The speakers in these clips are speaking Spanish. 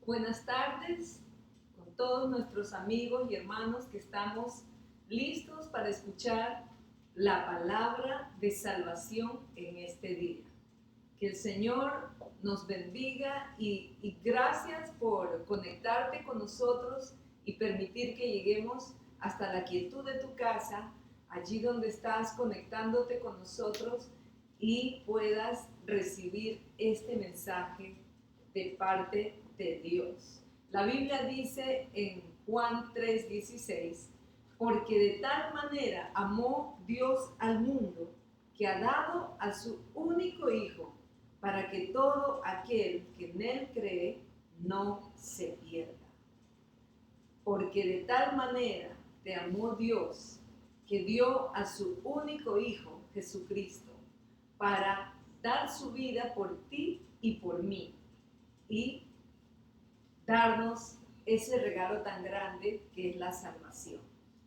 Buenas tardes con todos nuestros amigos y hermanos que estamos listos para escuchar la palabra de salvación en este día. Que el Señor nos bendiga y gracias por conectarte con nosotros y permitir que lleguemos hasta la quietud de tu casa, allí donde estás conectándote con nosotros y puedas recibir este mensaje de parte de Dios. La Biblia dice en Juan 3:16, porque de tal manera amó Dios al mundo que ha dado a su único Hijo, para que todo aquel que en Él cree no se pierda. Porque de tal manera te amó Dios, que dio a su único Hijo, Jesucristo, para dar su vida por ti y por mí, y darnos ese regalo tan grande que es la salvación.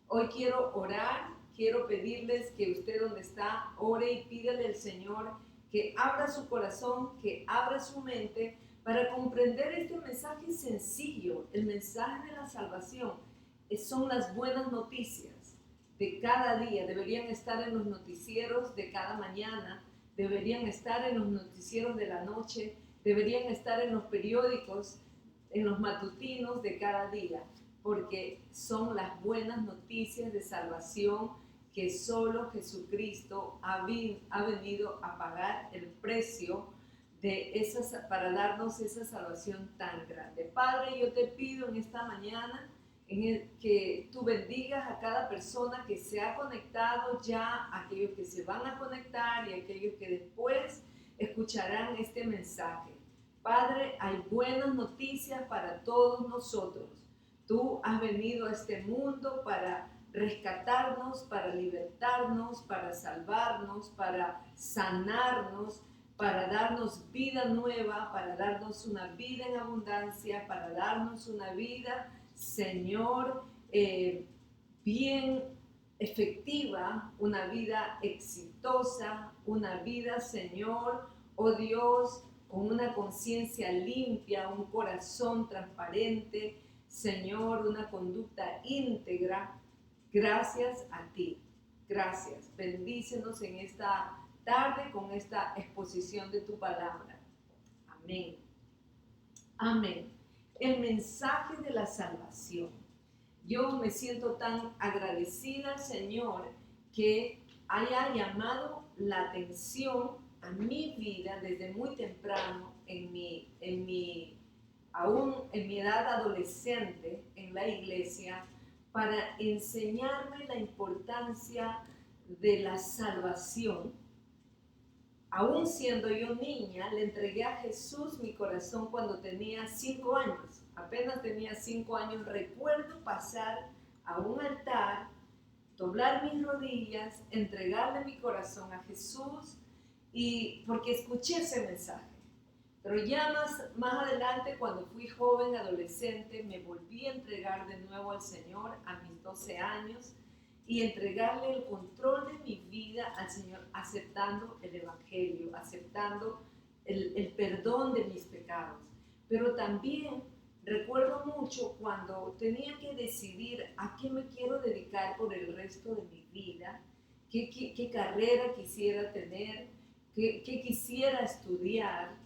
Hoy quiero orar, quiero pedirles que usted donde está, ore y pídale al Señor que abra su corazón, que abra su mente para comprender este mensaje sencillo, el mensaje de la salvación. Son las buenas noticias de cada día, deberían estar en los noticieros de cada mañana, deberían estar en los noticieros de la noche, deberían estar en los periódicos, en los matutinos de cada día, porque son las buenas noticias de salvación que solo Jesucristo ha venido a pagar el precio de esas, para darnos esa salvación tan grande. Padre, yo te pido en esta mañana que tú bendigas a cada persona que se ha conectado ya, aquellos que se van a conectar y aquellos que después escucharán este mensaje. Padre, hay buenas noticias para todos nosotros. Tú has venido a este mundo para rescatarnos, para libertarnos, para salvarnos, para sanarnos, para darnos vida nueva, para darnos una vida en abundancia, para darnos una vida, Señor, bien efectiva, una vida exitosa, una vida, Señor, oh Dios, con una conciencia limpia, un corazón transparente, Señor, una conducta íntegra. Gracias a ti. Gracias. Bendícenos en esta tarde con esta exposición de tu palabra. Amén. Amén. El mensaje de la salvación. Yo me siento tan agradecida, Señor, que haya llamado la atención a mi vida desde muy temprano, aún en mi edad adolescente en la iglesia, para enseñarme la importancia de la salvación. Aún siendo yo niña, le entregué a Jesús mi corazón cuando tenía 5 años. Apenas tenía 5 años. Recuerdo pasar a un altar, doblar mis rodillas, entregarle mi corazón a Jesús, y porque escuché ese mensaje. Pero ya más adelante, cuando fui joven, adolescente, me volví a entregar de nuevo al Señor a mis 12 años y entregarle el control de mi vida al Señor, aceptando el Evangelio, aceptando el perdón de mis pecados. Pero también recuerdo mucho cuando tenía que decidir a qué me quiero dedicar por el resto de mi vida, qué carrera quisiera tener, qué quisiera estudiar.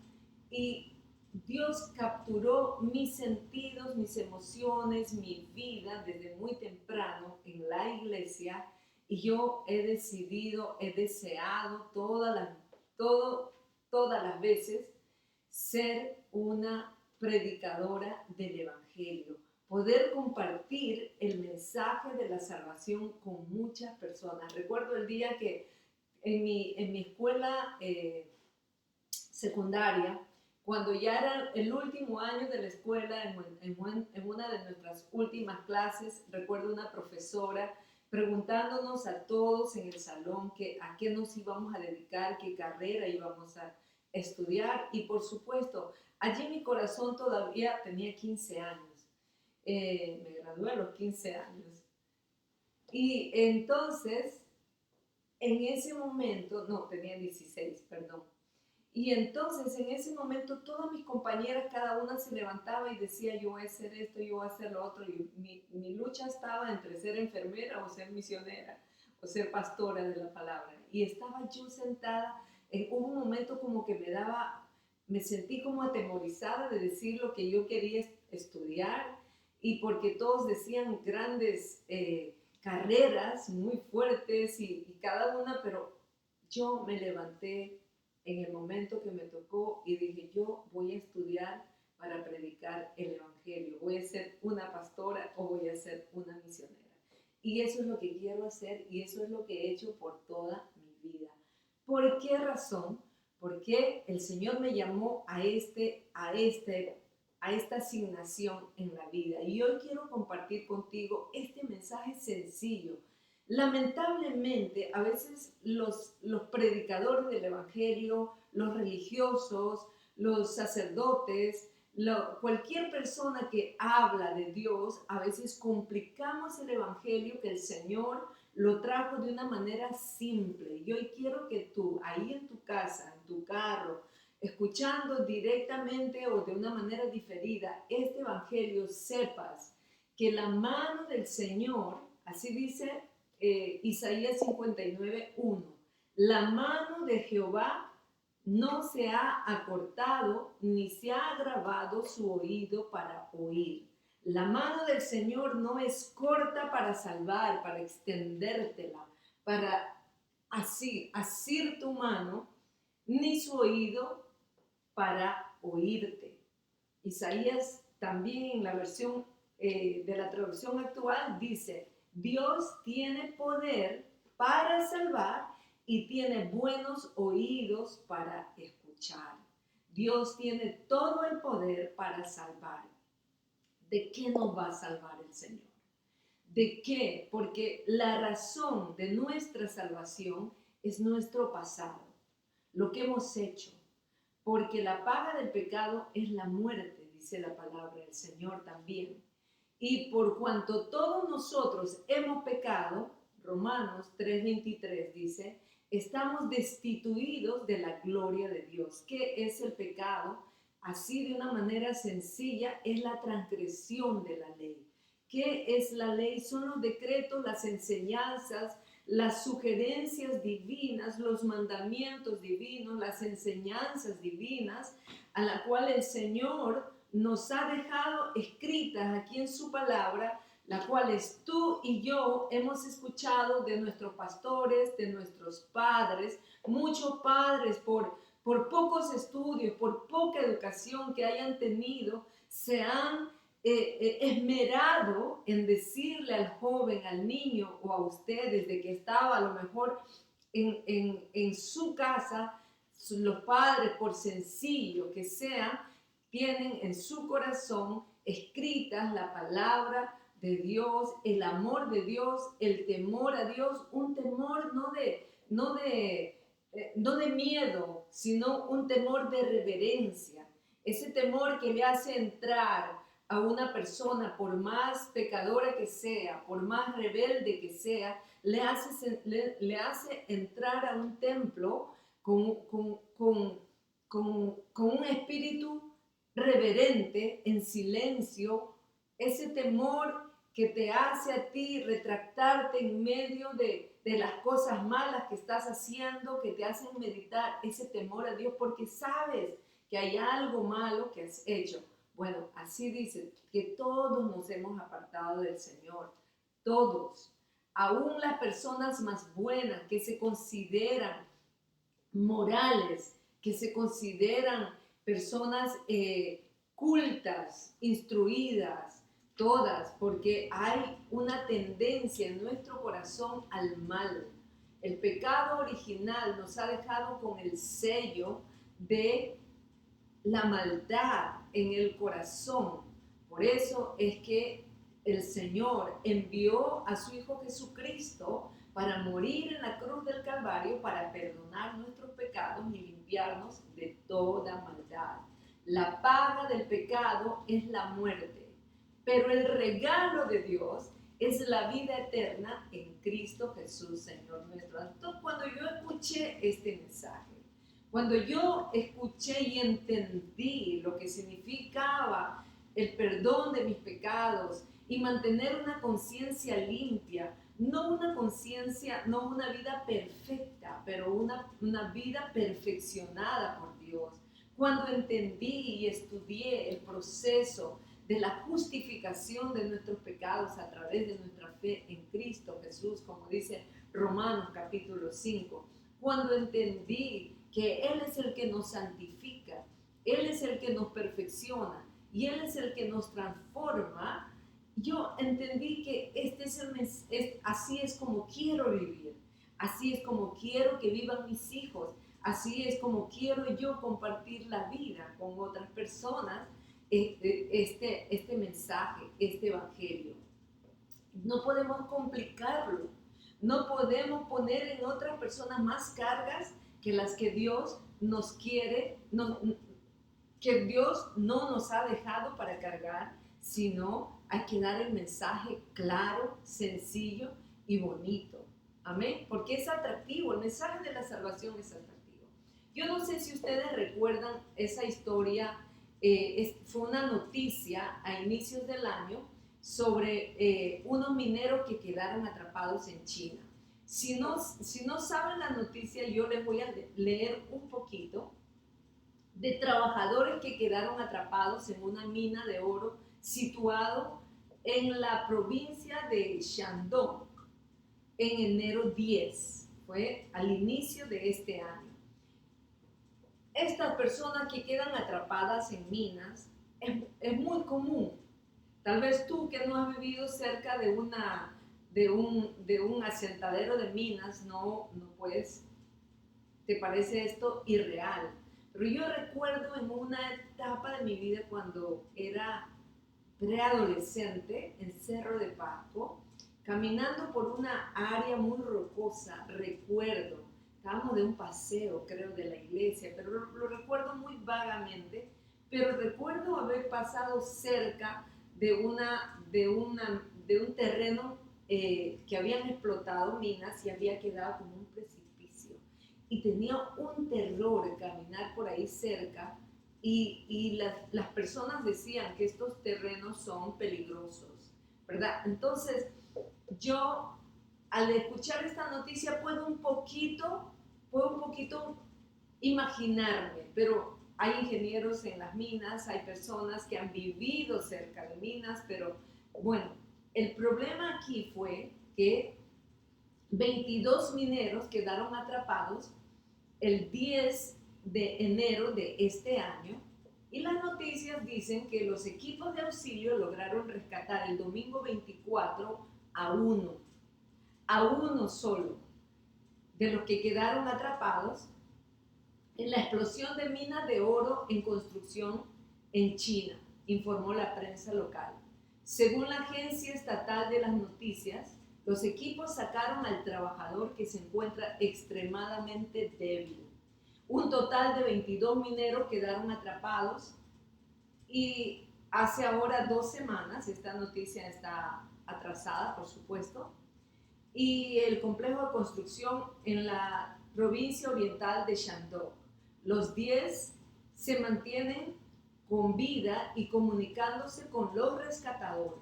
Y Dios capturó mis sentidos, mis emociones, mi vida desde muy temprano en la iglesia, y yo he deseado todas las veces ser una predicadora del Evangelio, poder compartir el mensaje de la salvación con muchas personas. Recuerdo el día que en mi escuela secundaria, cuando ya era el último año de la escuela, en una de nuestras últimas clases, recuerdo una profesora preguntándonos a todos en el salón a qué nos íbamos a dedicar, qué carrera íbamos a estudiar, y por supuesto, allí mi corazón todavía tenía 15 años. Me gradué a los 15 años. Y entonces, en ese momento, no, tenía 16, perdón. Y entonces en ese momento todas mis compañeras, cada una se levantaba y decía, yo voy a hacer esto, yo voy a hacer lo otro. Y mi lucha estaba entre ser enfermera o ser misionera o ser pastora de la palabra. Y estaba yo sentada, hubo un momento como que me sentí como atemorizada de decir lo que yo quería estudiar, y porque todos decían grandes carreras muy fuertes y cada una, pero yo me levanté en el momento que me tocó y dije, yo voy a estudiar para predicar el Evangelio, voy a ser una pastora o voy a ser una misionera. Y eso es lo que quiero hacer y eso es lo que he hecho por toda mi vida. ¿Por qué razón? Porque el Señor me llamó a esta asignación en la vida. Y hoy quiero compartir contigo este mensaje sencillo. Lamentablemente, a veces los predicadores del Evangelio, los religiosos, los sacerdotes, cualquier persona que habla de Dios, a veces complicamos el Evangelio que el Señor lo trajo de una manera simple. Y hoy quiero que tú, ahí en tu casa, en tu carro, escuchando directamente o de una manera diferida este Evangelio, sepas que la mano del Señor, así dice Isaías 59:1, la mano de Jehová no se ha acortado ni se ha agravado su oído para oír. La mano del Señor no es corta para salvar, para extendértela, para asir tu mano, ni su oído para oírte. Isaías también en la versión de la traducción actual dice, Dios tiene poder para salvar y tiene buenos oídos para escuchar. Dios tiene todo el poder para salvar. ¿De qué nos va a salvar el Señor? ¿De qué? Porque la razón de nuestra salvación es nuestro pasado, lo que hemos hecho. Porque la paga del pecado es la muerte, dice la palabra del Señor también. Y por cuanto todos nosotros hemos pecado, Romanos 3:23 dice, estamos destituidos de la gloria de Dios. ¿Qué es el pecado? Así de una manera sencilla, es la transgresión de la ley. ¿Qué es la ley? Son los decretos, las enseñanzas, las sugerencias divinas, los mandamientos divinos, las enseñanzas divinas, a la cual el Señor nos ha dejado escritas aquí en su palabra, las cuales tú y yo hemos escuchado de nuestros pastores, de nuestros padres, muchos padres por pocos estudios, por poca educación que hayan tenido, se han esmerado en decirle al joven, al niño o a usted desde que estaba a lo mejor en su casa, los padres, por sencillo que sean, tienen en su corazón escritas la palabra de Dios, el amor de Dios, el temor a Dios, un temor no de miedo, sino un temor de reverencia. Ese temor que le hace entrar a una persona, por más pecadora que sea, por más rebelde que sea, le hace entrar a un templo con un espíritu reverente, en silencio, ese temor que te hace a ti retractarte en medio de las cosas malas que estás haciendo, que te hacen meditar ese temor a Dios, porque sabes que hay algo malo que has hecho. Bueno, así dice, que todos nos hemos apartado del Señor, todos, aún las personas más buenas que se consideran morales, que se consideran personas cultas, instruidas, todas, porque hay una tendencia en nuestro corazón al mal. El pecado original nos ha dejado con el sello de la maldad en el corazón. Por eso es que el Señor envió a su Hijo Jesucristo para morir en la cruz del Calvario, para perdonar nuestros pecados y limpiarnos de toda maldad. La paga del pecado es la muerte, pero el regalo de Dios es la vida eterna en Cristo Jesús, Señor nuestro. Entonces, cuando yo escuché este mensaje, Cuando yo escuché y entendí lo que significaba el perdón de mis pecados y mantener una conciencia limpia, no una conciencia, no una vida perfecta, pero una vida perfeccionada por Dios. Cuando entendí y estudié el proceso de la justificación de nuestros pecados a través de nuestra fe en Cristo Jesús, como dice Romanos capítulo 5, cuando entendí que Él es el que nos santifica, Él es el que nos perfecciona y Él es el que nos transforma, yo entendí que así es como quiero vivir, así es como quiero que vivan mis hijos, así es como quiero yo compartir la vida con otras personas, este mensaje, este evangelio. No podemos complicarlo, no podemos poner en otras personas más cargas que las que Dios nos quiere, que Dios no nos ha dejado para cargar, sino hay que dar el mensaje claro, sencillo y bonito. Amén, porque es atractivo, el mensaje de la salvación es atractivo. Yo no sé si ustedes recuerdan esa historia, fue una noticia a inicios del año sobre unos mineros que quedaron atrapados en China. Si no saben la noticia, yo les voy a leer un poquito de trabajadores que quedaron atrapados en una mina de oro situado en la provincia de Shandong en enero 10, fue al inicio de este año. Estas personas que quedan atrapadas en minas es muy común. Tal vez tú que no has vivido cerca de un asentadero de minas no puedes, te parece esto irreal. Pero yo recuerdo en una etapa de mi vida cuando era preadolescente en Cerro de Pasco, caminando por una área muy rocosa, recuerdo, estábamos de un paseo, creo, de la iglesia, pero lo recuerdo muy vagamente, pero recuerdo haber pasado cerca de un terreno que habían explotado minas y había quedado como un precipicio. Y tenía un terror caminar por ahí cerca y las personas decían que estos terrenos son peligrosos, ¿verdad? Entonces, yo al escuchar esta noticia puedo un poquito imaginarme, pero hay ingenieros en las minas, hay personas que han vivido cerca de minas, pero bueno, el problema aquí fue que 22 mineros quedaron atrapados el 10 de enero de este año y las noticias dicen que los equipos de auxilio lograron rescatar el domingo 24 a uno solo de los que quedaron atrapados en la explosión de minas de oro en construcción en China, informó la prensa local. Según la agencia estatal de las noticias, los equipos sacaron al trabajador que se encuentra extremadamente débil. Un total de 22 mineros quedaron atrapados y hace ahora 2 semanas, esta noticia está atrasada, por supuesto, y el complejo de construcción en la provincia oriental de Shandong. Los 10 se mantienen con vida y comunicándose con los rescatadores.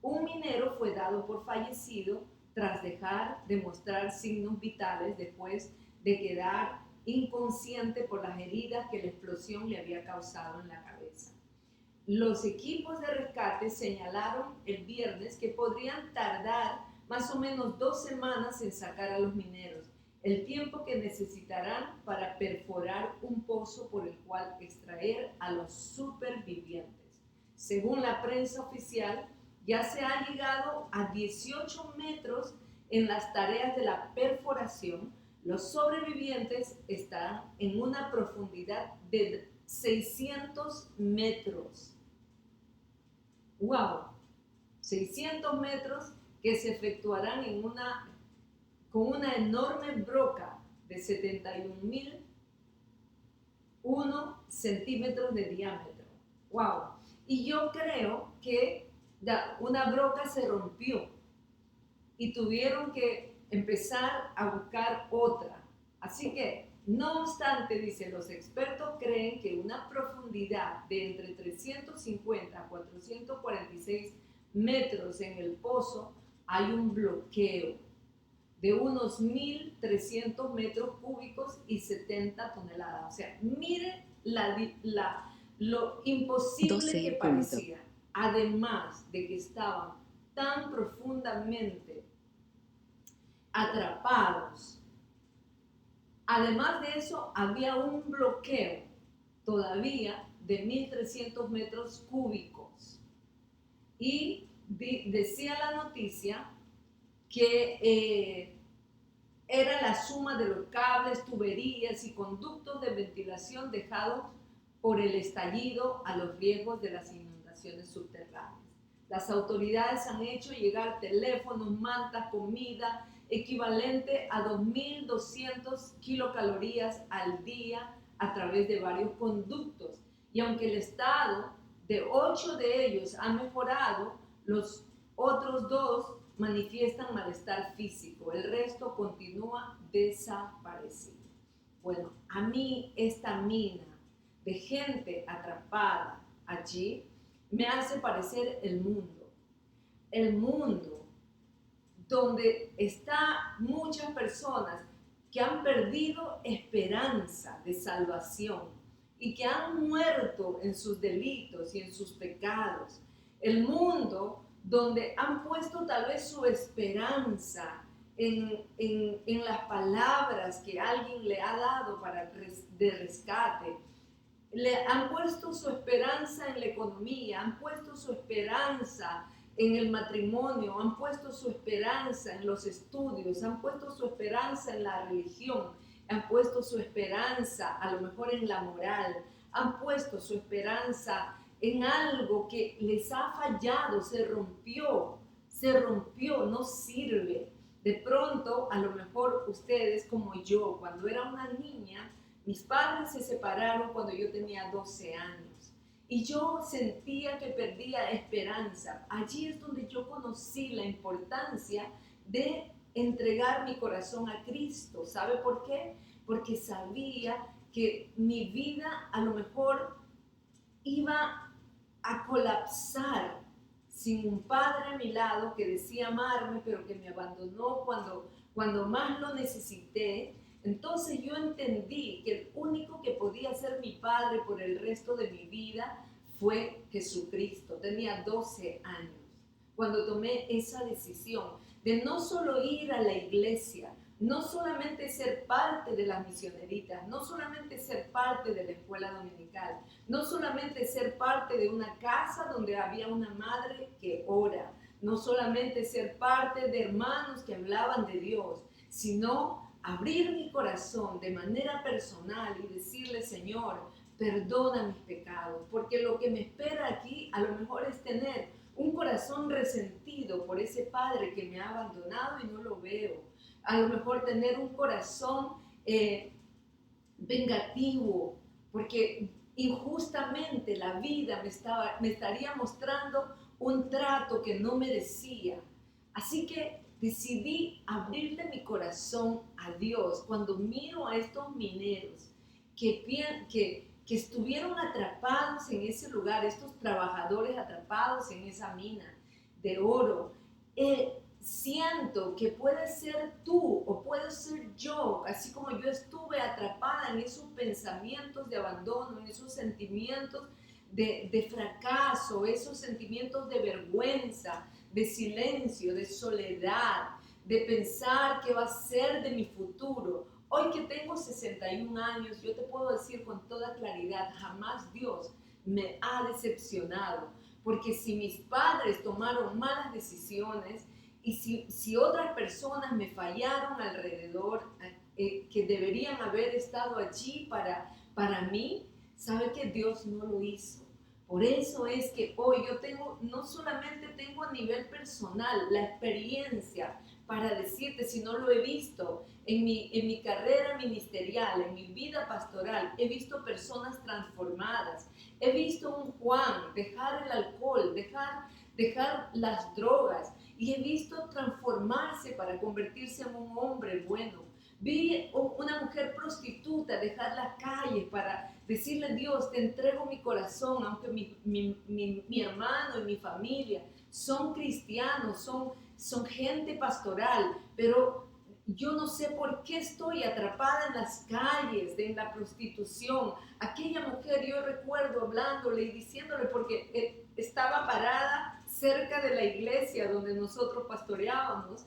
Un minero fue dado por fallecido tras dejar de mostrar signos vitales después de quedar inconsciente por las heridas que la explosión le había causado en la cabeza. Los equipos de rescate señalaron el viernes que podrían tardar más o menos 2 semanas en sacar a los mineros, el tiempo que necesitarán para perforar un pozo por el cual extraer a los supervivientes. Según la prensa oficial, ya se ha llegado a 18 metros en las tareas de la perforación. Los sobrevivientes están en una profundidad de 600 metros. ¡Wow! 600 metros que se efectuarán con una enorme broca de 71.001 centímetros de diámetro. ¡Wow! Y yo creo que una broca se rompió y tuvieron que empezar a buscar otra. Así que No obstante, dice, los expertos creen que una profundidad de entre 350 a 446 metros en el pozo hay un bloqueo de unos 1.300 metros cúbicos y 70 toneladas. O sea, mire lo imposible que parecía, además de que estaban tan profundamente atrapados. Además de eso, había un bloqueo todavía de 1.300 metros cúbicos. Y decía la noticia que era la suma de los cables, tuberías y conductos de ventilación dejados por el estallido a los riesgos de las inundaciones subterráneas. Las autoridades han hecho llegar teléfonos, mantas, comida, equivalente a 2.200 kilocalorías al día a través de varios conductos. Y aunque el estado de 8 de ellos ha mejorado, los otros 2 manifiestan malestar físico. El resto continúa desaparecido. Bueno, a mí esta mina de gente atrapada allí me hace parecer el mundo. El mundo donde están muchas personas que han perdido esperanza de salvación y que han muerto en sus delitos y en sus pecados. El mundo donde han puesto tal vez su esperanza en las palabras que alguien le ha dado de rescate. Le han puesto su esperanza en la economía, han puesto su esperanza en el matrimonio, han puesto su esperanza en los estudios, han puesto su esperanza en la religión, han puesto su esperanza a lo mejor en la moral, han puesto su esperanza en algo que les ha fallado, se rompió, no sirve. De pronto, a lo mejor ustedes como yo, cuando era una niña, mis padres se separaron cuando yo tenía 12 años. Y yo sentía que perdía esperanza. Allí es donde yo conocí la importancia de entregar mi corazón a Cristo. ¿Sabe por qué? Porque sabía que mi vida a lo mejor iba a colapsar sin un padre a mi lado que decía amarme, pero que me abandonó cuando más lo necesité. Entonces yo entendí que el único que podía ser mi padre por el resto de mi vida fue Jesucristo. Tenía 12 años cuando tomé esa decisión de no solo ir a la iglesia, no solamente ser parte de las misioneritas, no solamente ser parte de la escuela dominical, no solamente ser parte de una casa donde había una madre que ora, no solamente ser parte de hermanos que hablaban de Dios, sino abrir mi corazón de manera personal y decirle, Señor, perdona mis pecados, porque lo que me espera aquí a lo mejor es tener un corazón resentido por ese padre que me ha abandonado y no lo veo. A lo mejor tener un corazón vengativo, porque injustamente la vida me estaría mostrando un trato que no merecía. Así que decidí abrirle mi corazón a Dios cuando miro a estos mineros que estuvieron atrapados en ese lugar, estos trabajadores atrapados en esa mina de oro. Siento que puede ser tú o puede ser yo, así como yo estuve atrapada en esos pensamientos de abandono, en esos sentimientos de fracaso, esos sentimientos de vergüenza, de silencio, de soledad, de pensar qué va a ser de mi futuro. Hoy que tengo 61 años, yo te puedo decir con toda claridad, jamás Dios me ha decepcionado, porque si mis padres tomaron malas decisiones y si otras personas me fallaron alrededor, que deberían haber estado allí para mí, sabe que Dios no lo hizo. Por eso es que hoy yo no solamente tengo a nivel personal la experiencia para decirte, si no lo he visto en mi carrera ministerial, en mi vida pastoral, he visto personas transformadas, he visto un Juan dejar el alcohol, dejar las drogas, y he visto transformarse para convertirse en un hombre bueno. Vi una mujer prostituta dejar las calles para decirle: Dios, te entrego mi corazón, aunque mi hermano y mi familia son cristianos, son gente pastoral, pero yo no sé por qué estoy atrapada en las calles, en la prostitución. Aquella mujer, yo recuerdo hablándole y diciéndole, porque estaba parada cerca de la iglesia donde nosotros pastoreábamos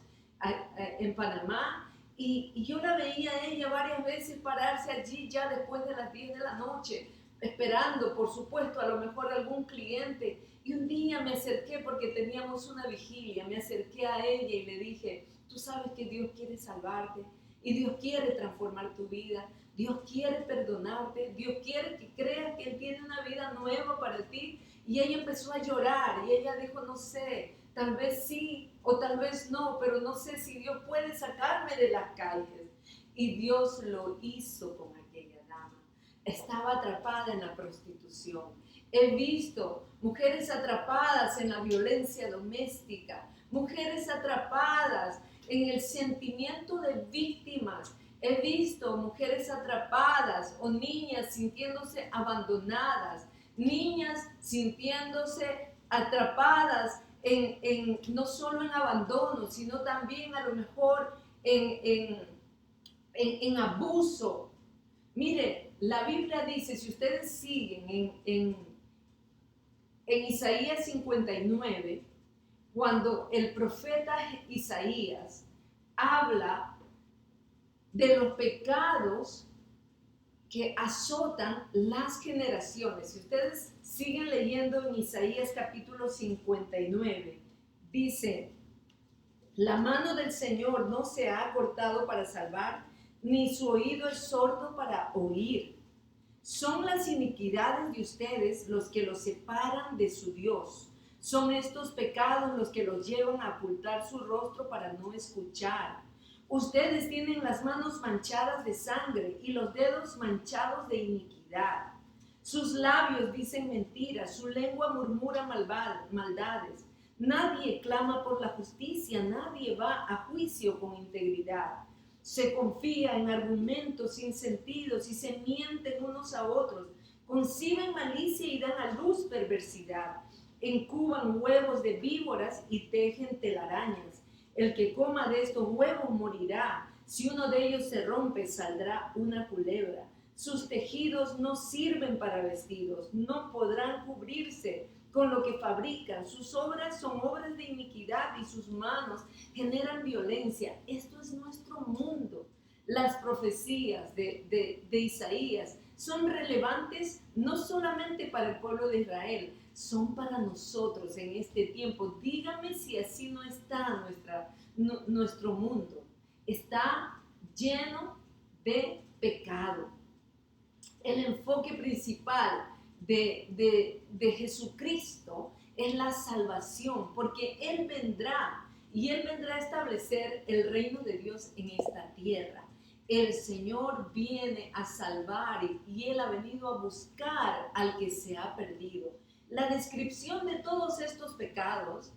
en Panamá, y yo la veía a ella varias veces pararse allí ya después de las 10 de la noche, esperando, por supuesto, a lo mejor algún cliente. Y un día me acerqué, porque teníamos una vigilia, me acerqué a ella y le dije: tú sabes que Dios quiere salvarte y Dios quiere transformar tu vida, Dios quiere perdonarte, Dios quiere que creas que Él tiene una vida nueva para ti. Y ella empezó a llorar y ella dijo: no sé, tal vez sí o tal vez no, pero no sé si Dios puede sacarme de las calles. Y Dios lo hizo con aquella dama. Estaba atrapada en la prostitución. He visto mujeres atrapadas en la violencia doméstica, mujeres atrapadas en el sentimiento de víctimas. He visto mujeres atrapadas o niñas sintiéndose abandonadas, niñas sintiéndose atrapadas no solo en abandono, sino también a lo mejor en abuso. Mire, la Biblia dice, si ustedes siguen en Isaías 59, cuando el profeta Isaías habla de los pecados que azotan las generaciones. Si ustedes siguen leyendo en Isaías capítulo 59, dice: la mano del Señor no se ha cortado para salvar, ni su oído es sordo para oír. Son las iniquidades de ustedes los que los separan de su Dios. Son estos pecados los que los llevan a ocultar su rostro para no escuchar. Ustedes tienen las manos manchadas de sangre y los dedos manchados de iniquidad. Sus labios dicen mentiras, su lengua murmura maldades. Nadie clama por la justicia, nadie va a juicio con integridad. Se confía en argumentos sin sentido y se mienten unos a otros. Conciben malicia y dan a luz perversidad. Incuban huevos de víboras y tejen telarañas. El que coma de estos huevos morirá. Si uno de ellos se rompe, saldrá una culebra. Sus tejidos no sirven para vestidos, no podrán cubrirse con lo que fabrican. Sus obras son obras de iniquidad y sus manos generan violencia. Esto es nuestro mundo. Las profecías de Isaías son relevantes no solamente para el pueblo de Israel, son para nosotros en este tiempo. Dígame si así no está nuestro mundo. Está lleno de pecado. El enfoque principal de Jesucristo es la salvación, porque Él vendrá y Él vendrá a establecer el reino de Dios en esta tierra. El Señor viene a salvar y Él ha venido a buscar al que se ha perdido. La descripción de todos estos pecados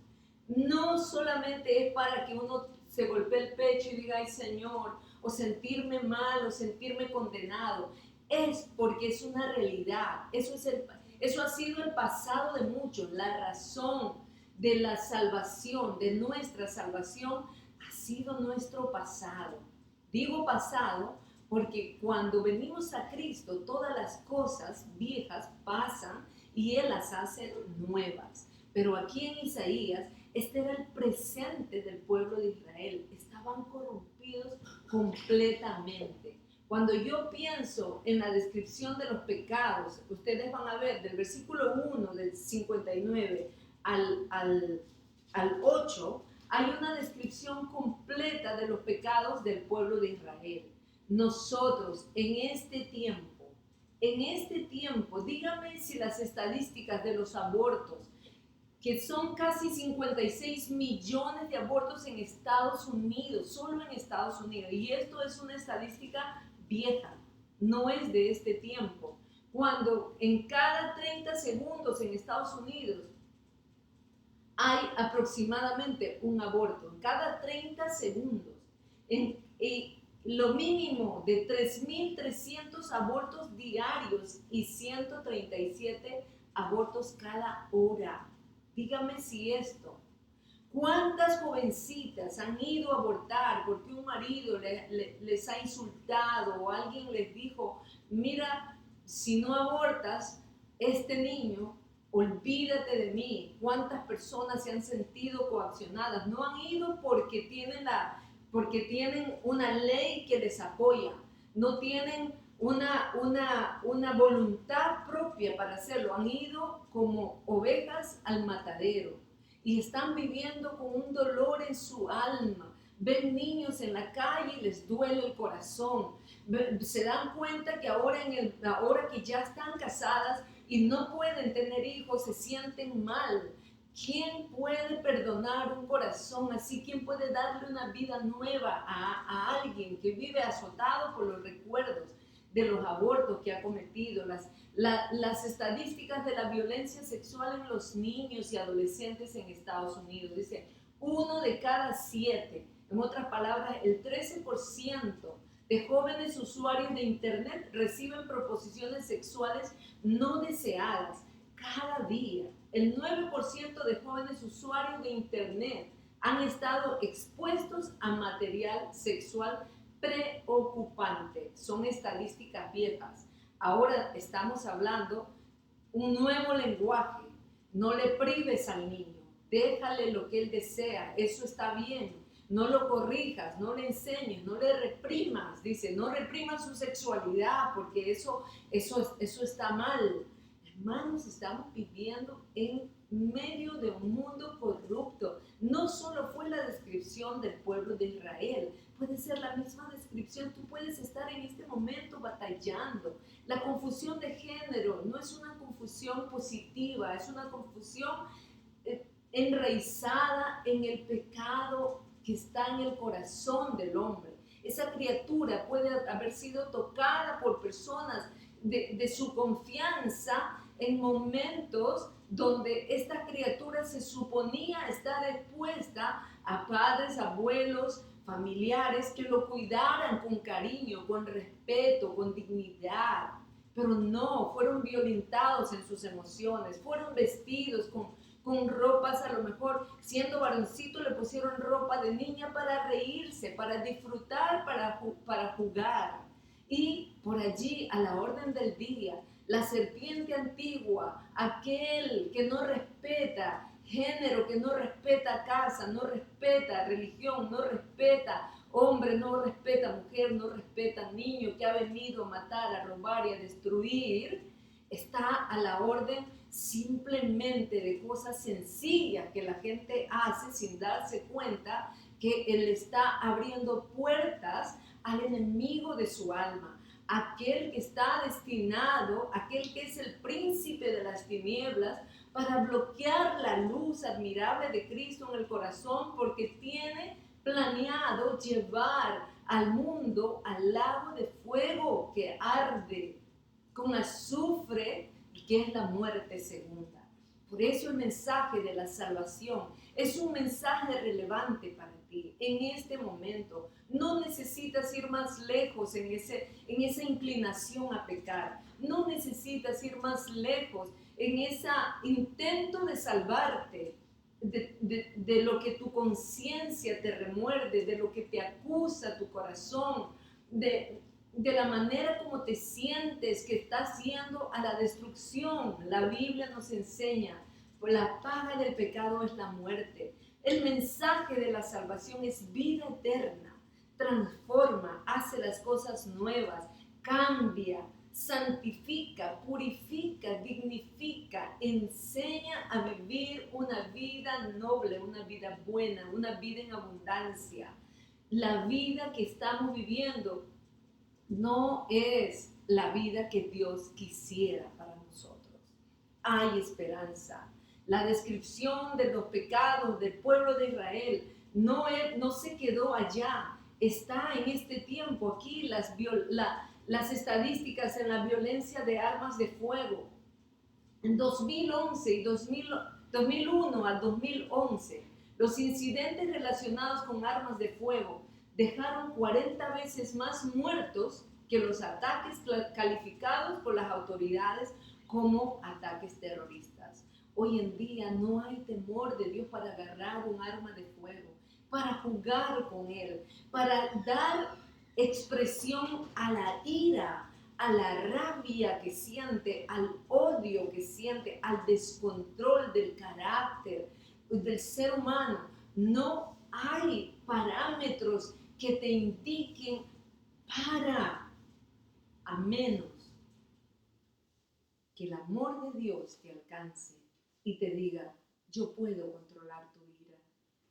no solamente es para que uno se golpee el pecho y diga: ay Señor, o sentirme mal o sentirme condenado. Es porque es una realidad. Eso ha sido el pasado de muchos. La razón de la salvación, de nuestra salvación, ha sido nuestro pasado. Digo pasado porque cuando venimos a Cristo, todas las cosas viejas pasan y Él las hace nuevas. Pero aquí en Isaías, este era el presente del pueblo de Israel. Estaban corrompidos completamente. Cuando yo pienso en la descripción de los pecados, ustedes van a ver del versículo 1 del 59 al 8, hay una descripción completa de los pecados del pueblo de Israel. Nosotros en este tiempo, dígame si las estadísticas de los abortos, que son casi 56 millones de abortos en Estados Unidos, solo en Estados Unidos, y esto es una estadística vieja, no es de este tiempo, cuando en cada 30 segundos en Estados Unidos hay aproximadamente un aborto, en cada 30 segundos. lo mínimo de 3.300 abortos diarios y 137 abortos cada hora. Dígame si esto. ¿Cuántas jovencitas han ido a abortar porque un marido les ha insultado o alguien les dijo, mira, si no abortas este niño, olvídate de mí? ¿Cuántas personas se han sentido coaccionadas? No han ido porque tienen una ley que les apoya, no tienen una voluntad propia para hacerlo, han ido como ovejas al matadero y están viviendo con un dolor en su alma. Ven niños en la calle y les duele el corazón. Se dan cuenta que ahora que ya están casadas y no pueden tener hijos, se sienten mal. ¿Quién puede perdonar un corazón así? ¿Quién puede darle una vida nueva a alguien que vive azotado por los recuerdos de los abortos que ha cometido? Las estadísticas de la violencia sexual en los niños y adolescentes en Estados Unidos. Dice, 1 de cada 7. En otras palabras, el 13% de jóvenes usuarios de Internet reciben proposiciones sexuales no deseadas cada día. El 9% de jóvenes usuarios de Internet han estado expuestos a material sexual preocupante. Son estadísticas viejas. Ahora estamos hablando un nuevo lenguaje. No le prives al niño, déjale lo que él desea, eso está bien. No lo corrijas, no le enseñes, no le reprimas. Dice, no reprimas su sexualidad porque eso está mal. Hermanos, estamos viviendo en medio de un mundo corrupto. No solo fue la descripción del pueblo de Israel, puede ser la misma descripción. Tú puedes estar en este momento batallando. La confusión de género no es una confusión positiva, es una confusión enraizada en el pecado que está en el corazón del hombre. Esa criatura puede haber sido tocada por personas de su confianza en momentos donde esta criatura se suponía estar expuesta a padres, abuelos, familiares que lo cuidaran con cariño, con respeto, con dignidad. Pero no, fueron violentados en sus emociones, fueron vestidos con ropas, a lo mejor siendo varoncito le pusieron ropa de niña para reírse, para disfrutar, para jugar. Y por allí, a la orden del día, la serpiente antigua, aquel que no respeta género, que no respeta casa, no respeta religión, no respeta hombre, no respeta mujer, no respeta niño, que ha venido a matar, a robar y a destruir, está a la orden simplemente de cosas sencillas que la gente hace sin darse cuenta que él está abriendo puertas al enemigo de su alma, aquel que está destinado, aquel que es el príncipe de las tinieblas, para bloquear la luz admirable de Cristo en el corazón, porque tiene planeado llevar al mundo al lago de fuego que arde con azufre y que es la muerte segunda. Por eso el mensaje de la salvación es un mensaje relevante para ti en este momento. No necesitas ir más lejos en esa inclinación a pecar. No necesitas ir más lejos en ese intento de salvarte de lo que tu conciencia te remuerde, de lo que te acusa tu corazón, de la manera como te sientes que estás yendo a la destrucción. La Biblia nos enseña, pues la paga del pecado es la muerte. El mensaje de la salvación es vida eterna. Transforma, hace las cosas nuevas, cambia, santifica, purifica, dignifica, enseña a vivir una vida noble, una vida buena, una vida en abundancia. La vida que estamos viviendo no es la vida que Dios quisiera para nosotros. Hay esperanza. La descripción de los pecados del pueblo de Israel no se quedó allá. Está en este tiempo aquí las estadísticas en la violencia de armas de fuego. En 2011 y 2001 al 2011, los incidentes relacionados con armas de fuego dejaron 40 veces más muertos que los ataques calificados por las autoridades como ataques terroristas. Hoy en día no hay temor de Dios para agarrar un arma de fuego, para jugar con él, para dar expresión a la ira, a la rabia que siente, al odio que siente, al descontrol del carácter del ser humano. No hay parámetros que te indiquen para, a menos que el amor de Dios te alcance y te diga, yo puedo controlar tu ira.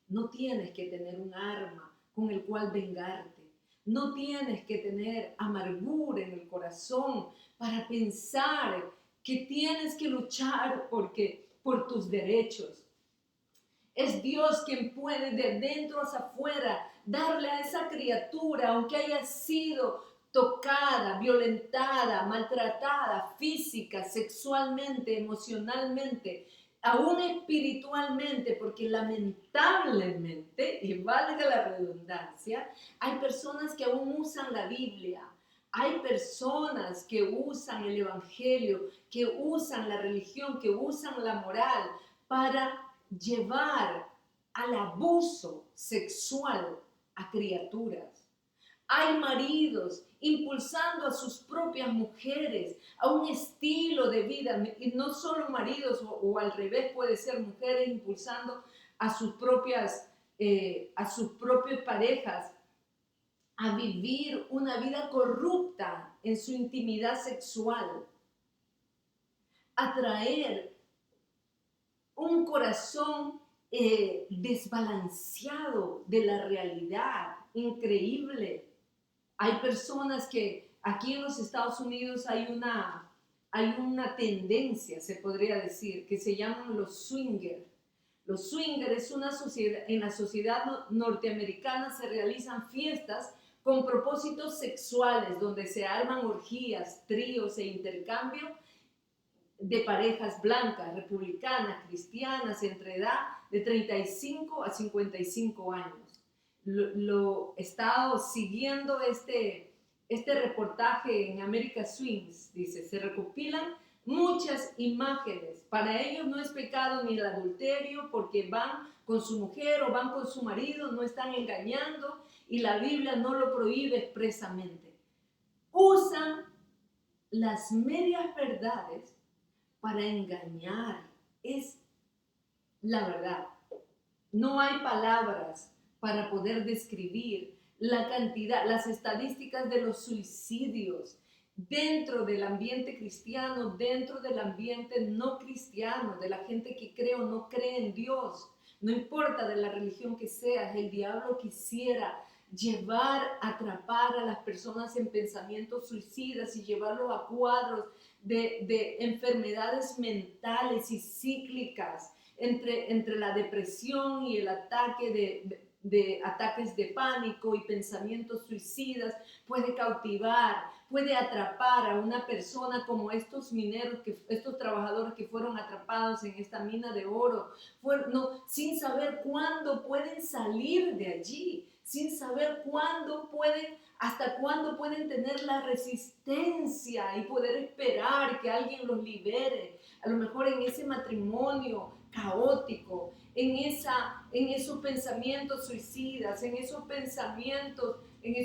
No tienes que tener un arma con el cual vengarte. No tienes que tener amargura en el corazón para pensar que tienes que luchar por tus derechos. Es Dios quien puede de dentro hacia afuera darle a esa criatura, aunque haya sido tocada, violentada, maltratada, física, sexualmente, emocionalmente, aún espiritualmente, porque lamentablemente, y valga la redundancia, hay personas que aún usan la Biblia, hay personas que usan el Evangelio, que usan la religión, que usan la moral para llevar al abuso sexual a criaturas. Hay maridos impulsando a sus propias mujeres a un estilo de vida, y no solo maridos, o al revés, puede ser mujeres impulsando a sus propias parejas a vivir una vida corrupta en su intimidad sexual, a traer un corazón desbalanceado de la realidad, increíble. Hay personas que aquí en los Estados Unidos hay una tendencia, se podría decir, que se llaman los swingers. Los swingers es una sociedad, en la sociedad norteamericana se realizan fiestas con propósitos sexuales, donde se arman orgías, tríos e intercambio de parejas blancas, republicanas, cristianas, entre edad de 35 a 55 años. Lo he estado siguiendo este reportaje en America Swings, dice, se recopilan muchas imágenes. Para ellos no es pecado ni el adulterio porque van con su mujer o van con su marido, no están engañando y la Biblia no lo prohíbe expresamente. Usan las medias verdades para engañar, es la verdad. No hay palabras para poder describir la cantidad, las estadísticas de los suicidios dentro del ambiente cristiano, dentro del ambiente no cristiano, de la gente que cree o no cree en Dios. No importa de la religión que seas, el diablo quisiera atrapar a las personas en pensamientos suicidas y llevarlos a cuadros de enfermedades mentales y cíclicas, entre la depresión y el ataque de ataques de pánico y pensamientos suicidas. Puede cautivar, puede atrapar a una persona como estos mineros, estos trabajadores que fueron atrapados en esta mina de oro, sin saber cuándo pueden salir de allí, sin saber hasta cuándo pueden tener la resistencia y poder esperar que alguien los libere. A lo mejor en ese matrimonio caótico, en esos pensamientos suicidas, en esos pensamientos, en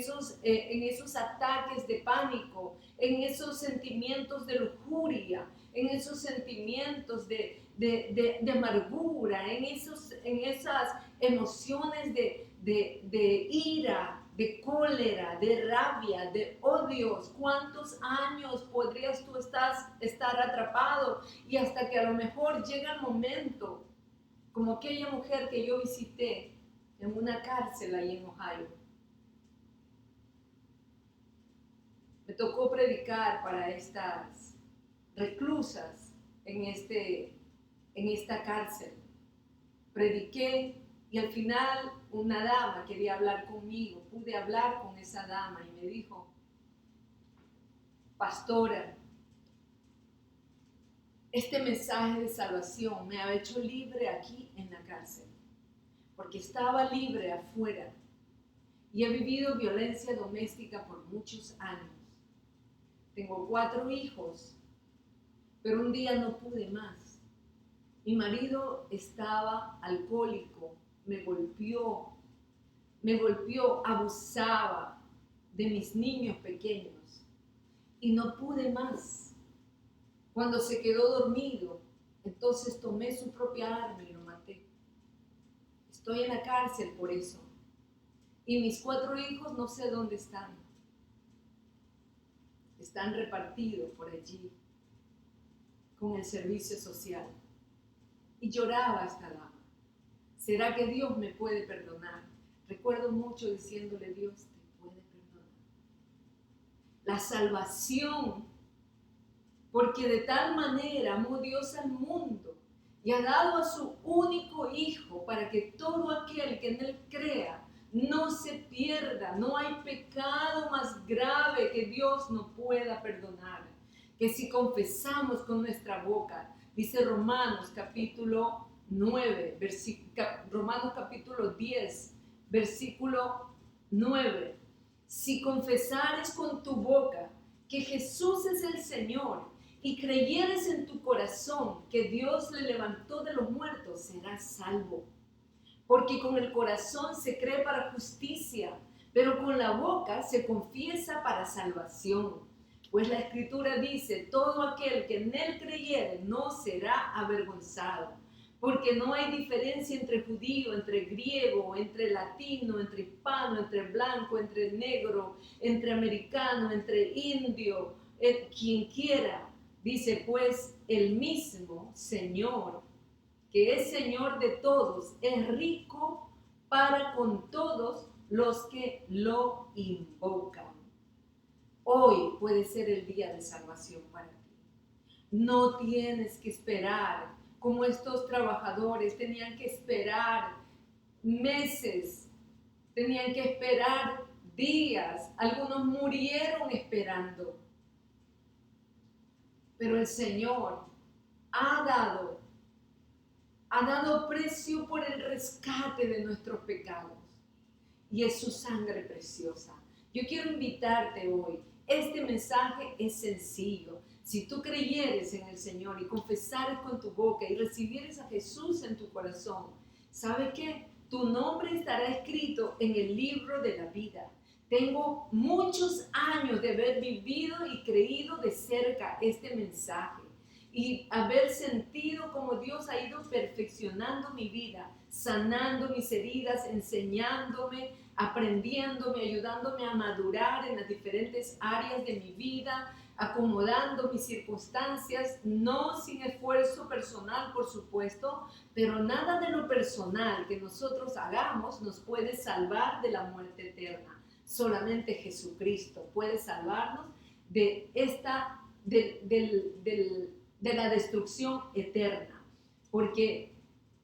esos ataques de pánico, en esos sentimientos de lujuria, en esos sentimientos de amargura, en esas emociones de ira, de cólera, de rabia, de odios. ¿Cuántos años podrías tú estar atrapado? Y hasta que a lo mejor llega el momento, como aquella mujer que yo visité en una cárcel ahí en Ohio. Me tocó predicar para estas reclusas en esta cárcel. Prediqué y al final una dama quería hablar conmigo. Pude hablar con esa dama y me dijo, pastora, este mensaje de salvación me ha hecho libre aquí en la cárcel, porque estaba libre afuera y he vivido violencia doméstica por muchos años. Tengo 4 hijos, pero un día no pude más. Mi marido estaba alcohólico, me golpeó, abusaba de mis niños pequeños y no pude más. Cuando se quedó dormido, entonces tomé su propia arma y lo maté. Estoy en la cárcel por eso. Y mis 4 hijos no sé dónde están. Están repartidos por allí con el servicio social. Y lloraba esta dama. ¿Será que Dios me puede perdonar? Recuerdo mucho diciéndole, Dios te puede perdonar. La salvación, porque de tal manera amó Dios al mundo y ha dado a su único Hijo para que todo aquel que en Él crea no se pierda. No hay pecado más grave que Dios no pueda perdonar. Que si confesamos con nuestra boca, dice Romanos capítulo 9, Romanos capítulo 10, versículo 9. Si confesares con tu boca que Jesús es el Señor y creyeres en tu corazón que Dios le levantó de los muertos, serás salvo. Porque con el corazón se cree para justicia, pero con la boca se confiesa para salvación. Pues la Escritura dice, todo aquel que en Él creyere no será avergonzado. Porque no hay diferencia entre judío, entre griego, entre latino, entre hispano, entre blanco, entre negro, entre americano, entre indio, quien quiera. Dice pues el mismo Señor, que es Señor de todos, es rico para con todos los que lo invocan. Hoy puede ser el día de salvación para ti. No tienes que esperar como estos trabajadores tenían que esperar meses, tenían que esperar días, algunos murieron esperando. Pero el Señor ha dado precio por el rescate de nuestros pecados y es su sangre preciosa. Yo quiero invitarte hoy. Este mensaje es sencillo. Si tú creyeres en el Señor y confesares con tu boca y recibieres a Jesús en tu corazón, ¿sabe qué? Tu nombre estará escrito en el libro de la vida. Tengo muchos años de haber vivido y creído de cerca este mensaje y haber sentido como Dios ha ido perfeccionando mi vida, sanando mis heridas, enseñándome, aprendiéndome, ayudándome a madurar en las diferentes áreas de mi vida, acomodando mis circunstancias, no sin esfuerzo personal, por supuesto, pero nada de lo personal que nosotros hagamos nos puede salvar de la muerte eterna. Solamente Jesucristo puede salvarnos de la destrucción eterna, porque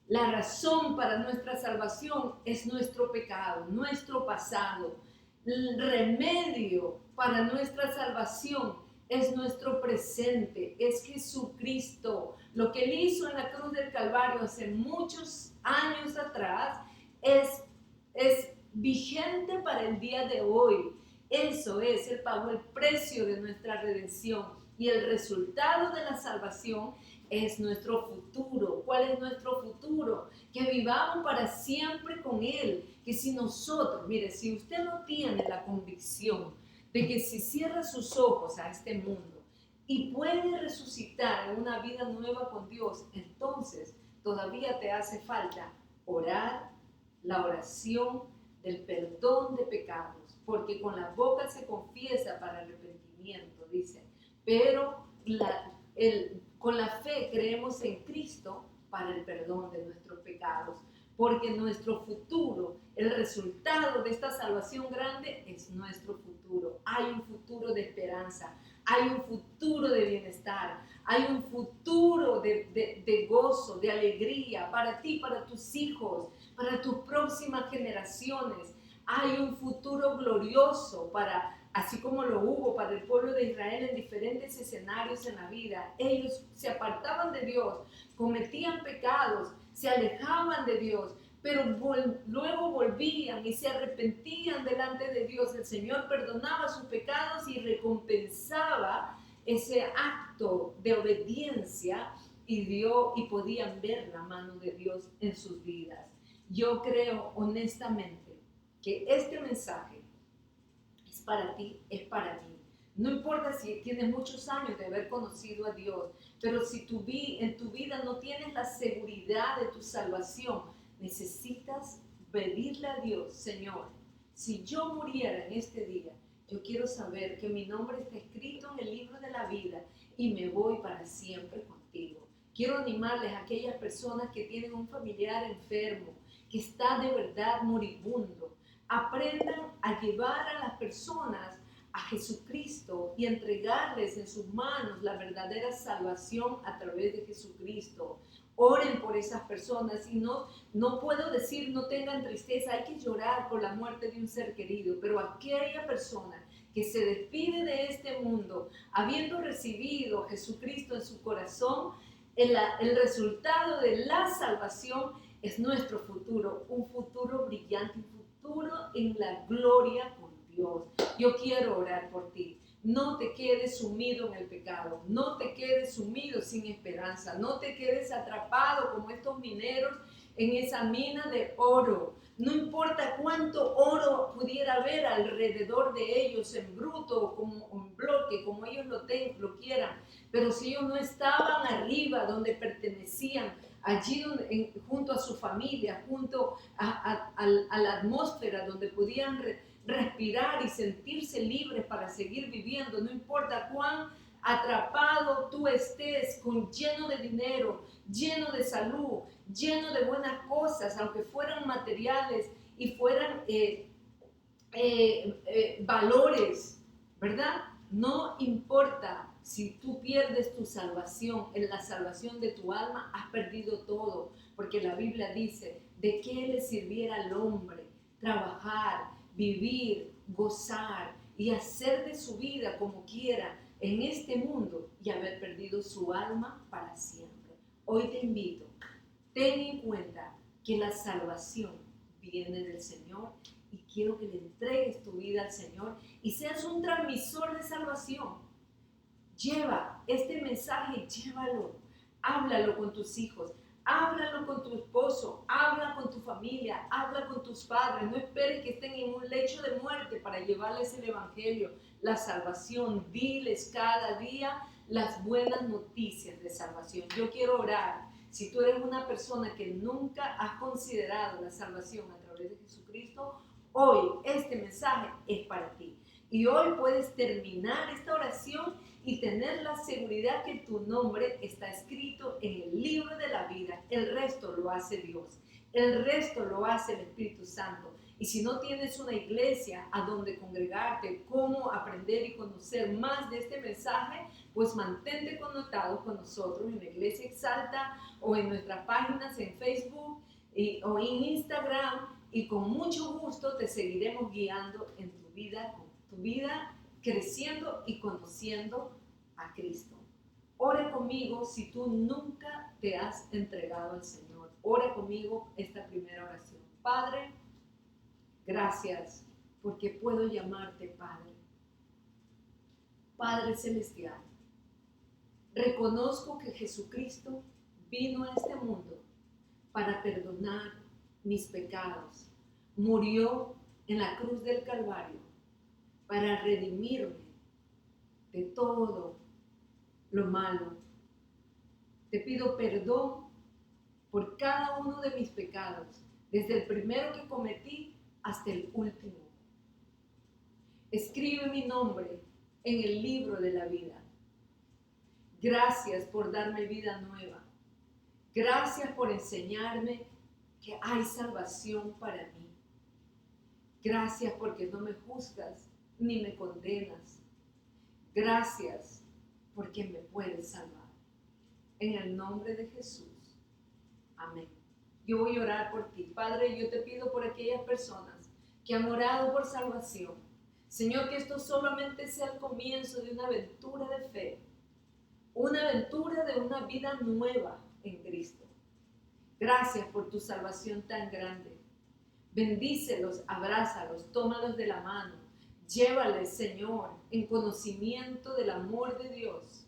la razón para nuestra salvación es nuestro pecado, nuestro pasado. El remedio para nuestra salvación es nuestro presente, es Jesucristo. Lo que Él hizo en la cruz del Calvario hace muchos años atrás es vigente para el día de hoy. Eso es, Él pagó el precio de nuestra redención y el resultado de la salvación es nuestro futuro. ¿Cuál es nuestro futuro? Que vivamos para siempre con Él. Que si nosotros, mire, si usted no tiene la convicción de que si cierra sus ojos a este mundo y puede resucitar en una vida nueva con Dios, entonces todavía te hace falta orar la oración del perdón de pecados, porque con la boca se confiesa para arrepentimiento, dice, pero con la fe creemos en Cristo para el perdón de nuestros pecados, porque nuestro futuro, el resultado de esta salvación grande es nuestro futuro. Hay un futuro de esperanza, hay un futuro de bienestar, hay un futuro de gozo, de alegría para ti, para tus hijos, para tus próximas generaciones. Hay un futuro glorioso así como lo hubo para el pueblo de Israel en diferentes escenarios en la vida. Ellos se apartaban de Dios, cometían pecados, se alejaban de Dios, pero luego volvían y se arrepentían delante de Dios. El Señor perdonaba sus pecados y recompensaba ese acto de obediencia y podían ver la mano de Dios en sus vidas. Yo creo honestamente que este mensaje es para ti, es para mí. No importa si tienes muchos años de haber conocido a Dios, pero si en tu vida no tienes la seguridad de tu salvación, necesitas pedirle a Dios: Señor, si yo muriera en este día, yo quiero saber que mi nombre está escrito en el libro de la vida y me voy para siempre contigo. Quiero animarles a aquellas personas que tienen un familiar enfermo, que está de verdad moribundo. Aprendan a llevar a las personas a Jesucristo y entregarles en sus manos la verdadera salvación a través de Jesucristo. Oren por esas personas y no puedo decir no tengan tristeza, hay que llorar por la muerte de un ser querido, pero aquella persona que se despide de este mundo habiendo recibido a Jesucristo en su corazón, el resultado de la salvación es nuestro futuro, un futuro brillante, un futuro en la gloria con Dios. Yo quiero orar por ti. No te quedes sumido en el pecado, no te quedes sumido sin esperanza, no te quedes atrapado como estos mineros en esa mina de oro. No importa cuánto oro pudiera haber alrededor de ellos, en bruto o como en bloque, como ellos lo quieran, pero si ellos no estaban arriba donde pertenecían, allí junto a su familia, junto a la atmósfera donde podían respirar y sentirse libres para seguir viviendo, no importa cuán atrapado tú estés, lleno de dinero, lleno de salud, lleno de buenas cosas, aunque fueran materiales y fueran valores, ¿verdad? No importa si tú pierdes tu salvación, en la salvación de tu alma, has perdido todo, porque la Biblia dice: ¿de qué le sirviera al hombre trabajar, vivir, gozar y hacer de su vida como quiera en este mundo y haber perdido su alma para siempre? Hoy te invito, ten en cuenta que la salvación viene del Señor y quiero que le entregues tu vida al Señor y seas un transmisor de salvación. Lleva este mensaje, llévalo, háblalo con tus hijos, háblalo con tu esposo, habla con tu familia, habla con tus padres. No esperes que estén en un lecho de muerte para llevarles el evangelio, la salvación. Diles cada día las buenas noticias de salvación. Yo quiero orar. Si tú eres una persona que nunca has considerado la salvación a través de Jesucristo, hoy este mensaje es para ti. Y hoy puedes terminar esta oración y tener la seguridad que tu nombre está escrito en el libro de la vida. El resto lo hace Dios, el resto lo hace el Espíritu Santo. Y si no tienes una iglesia a donde congregarte, cómo aprender y conocer más de este mensaje, pues mantente conectado con nosotros en la Iglesia Exalta o en nuestras páginas en Facebook o en Instagram, y con mucho gusto te seguiremos guiando en tu vida creciendo y conociendo a Cristo. Ora conmigo si tú nunca te has entregado al Señor. Ora conmigo esta primera oración. Padre, gracias porque puedo llamarte Padre. Padre Celestial, reconozco que Jesucristo vino a este mundo para perdonar mis pecados. Murió en la cruz del Calvario para redimirme de todo lo malo. Te pido perdón por cada uno de mis pecados, desde el primero que cometí hasta el último. Escribe mi nombre en el libro de la vida. Gracias por darme vida nueva. Gracias por enseñarme que hay salvación para mí. Gracias porque no me juzgas ni me condenas. Gracias porque me puedes salvar. En el nombre de Jesús. Amén. Yo voy a orar por ti. Padre, yo te pido por aquellas personas que han orado por salvación. Señor, que esto solamente sea el comienzo de una aventura de fe. Una aventura de una vida nueva en Cristo. Gracias por tu salvación tan grande. Bendícelos, abrázalos, tómalos de la mano. Llévales, Señor, en conocimiento del amor de Dios.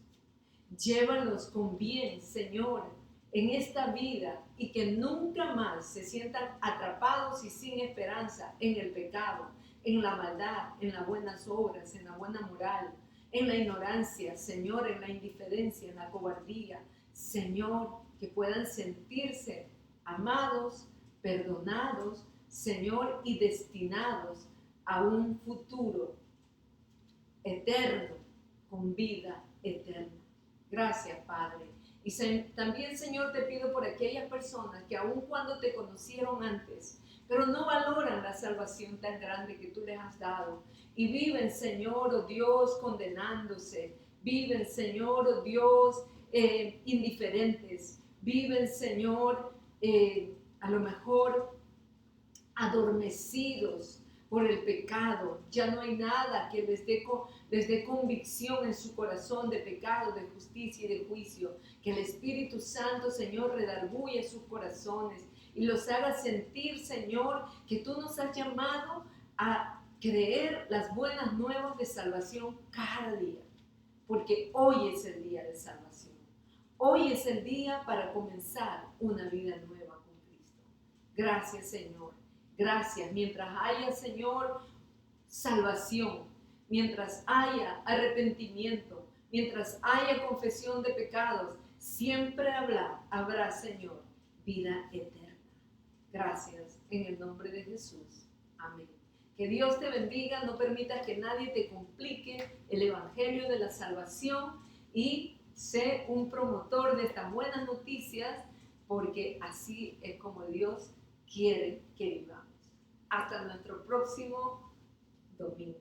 Llévalos con bien, Señor, en esta vida y que nunca más se sientan atrapados y sin esperanza en el pecado, en la maldad, en las buenas obras, en la buena moral, en la ignorancia, Señor, en la indiferencia, en la cobardía. Señor, que puedan sentirse amados, perdonados, Señor, y destinados a un futuro eterno con vida eterna. Gracias, Padre. Y también, Señor, te pido por aquellas personas que aun cuando te conocieron antes, pero no valoran la salvación tan grande que tú les has dado y viven, Señor, oh Dios, condenándose, viven, Señor, oh Dios, indiferentes, viven, Señor, a lo mejor adormecidos por el pecado. Ya no hay nada que les dé convicción en su corazón de pecado, de justicia y de juicio. Que el Espíritu Santo, Señor, redarguye sus corazones y los haga sentir, Señor, que tú nos has llamado a creer las buenas nuevas de salvación cada día. Porque hoy es el día de salvación. Hoy es el día para comenzar una vida nueva con Cristo. Gracias, Señor. Gracias. Mientras haya, Señor, salvación, mientras haya arrepentimiento, mientras haya confesión de pecados, siempre habrá, Señor, vida eterna. Gracias en el nombre de Jesús. Amén. Que Dios te bendiga, no permitas que nadie te complique el evangelio de la salvación y sé un promotor de estas buenas noticias, porque así es como Dios quiere que vivamos. Hasta nuestro próximo domingo.